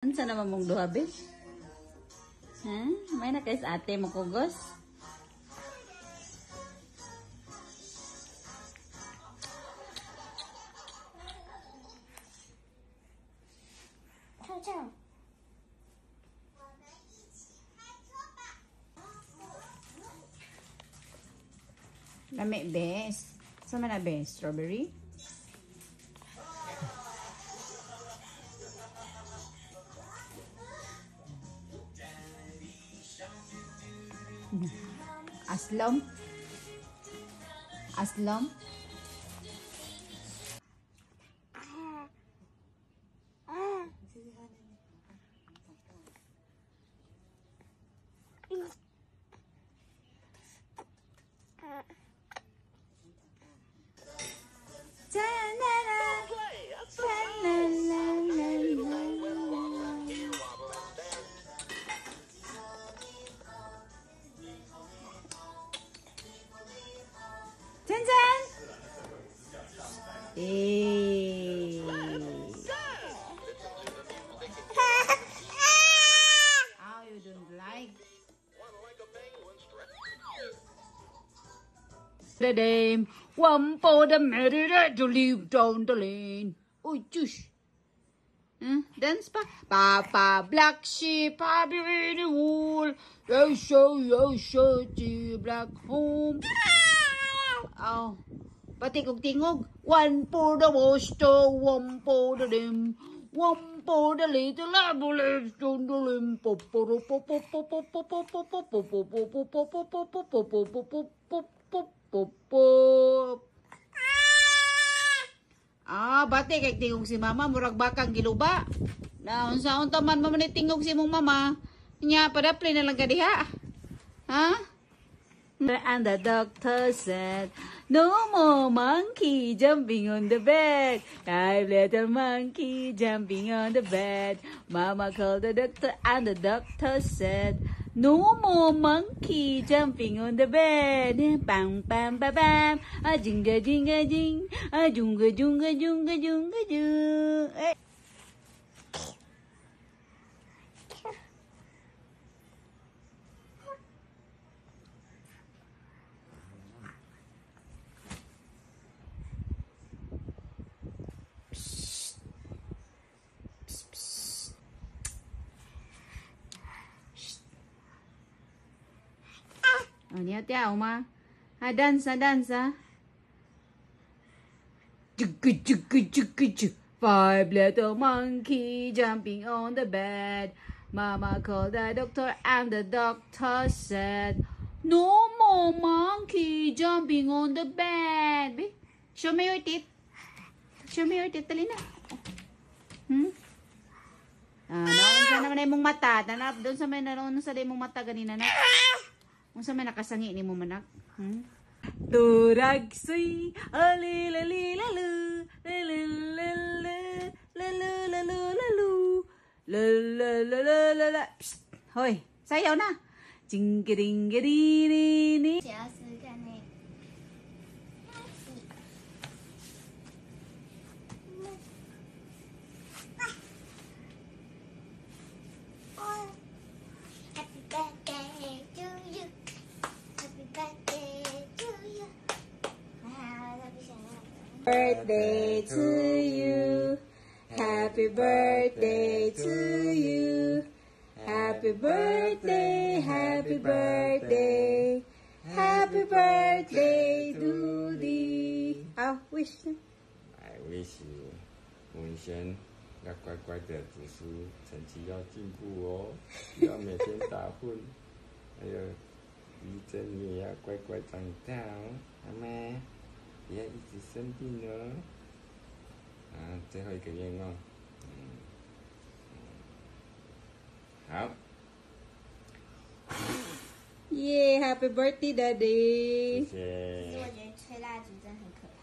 Unsa naman mong duha, be? Ha? May na kay sa ate mo kugos? Ciao, ciao. Lami, be. Sama na, be? Strawberry? Aslam? Aslam? Janjan! Eh. Oh, you don't like? The dame, one for the matter to leave down the lane. Oh, juice. Dance pa. Papa, black sheep, happy in the wool. Yo, show, the black home. Oh, pati kong tingog. One for the master, one for the dim, one for the little ambulance on the limb. Ah, bati kay tingog si mama, murag bakang giluba. Na unsaon taman man ni tingog si mong mama? Nya padapli na lang ka diha. Ha? And the doctor said, no more monkey jumping on the bed. 5 little monkey jumping on the bed. Mama called the doctor and the doctor said, no more monkey jumping on the bed. Bam, bam, bam, bam. A jinga, jinga, jing. A junga, junga, junga, junga, jung. Oh, ni hati Uma. Ha, dansa, dansa. Chugga. 5 little monkey jumping on the bed. Mama called the doctor and the doctor said, no more monkey jumping on the bed. Be, show me your teeth. Show me your teeth, Talina. Naon sa naman na mong mata. Doon sa may naroon sa mong mata ganina na. Kung sa may nakasangi ni mo manak. Turagsoy, alilalilalu, lalilalalu, lalulalalu, lalalalalala. Psst! Hoy, sayaw na. Jinggiringirini. 想要试试看那个。Happy birthday to you. Happy birthday to you. Birthday to you. Happy birthday to you. Happy birthday, happy birthday. Happy birthday to thee. Oh, wish. I wish you 文轩要乖乖的读书，成绩要进步哦，不要每天打混。还有于真，你也要乖乖长大哦，好吗？不要一直生病哦。最后一个愿望，好。耶 Happy birthday, Daddy. 谢谢。其实我觉得吹蜡烛真的很可怕。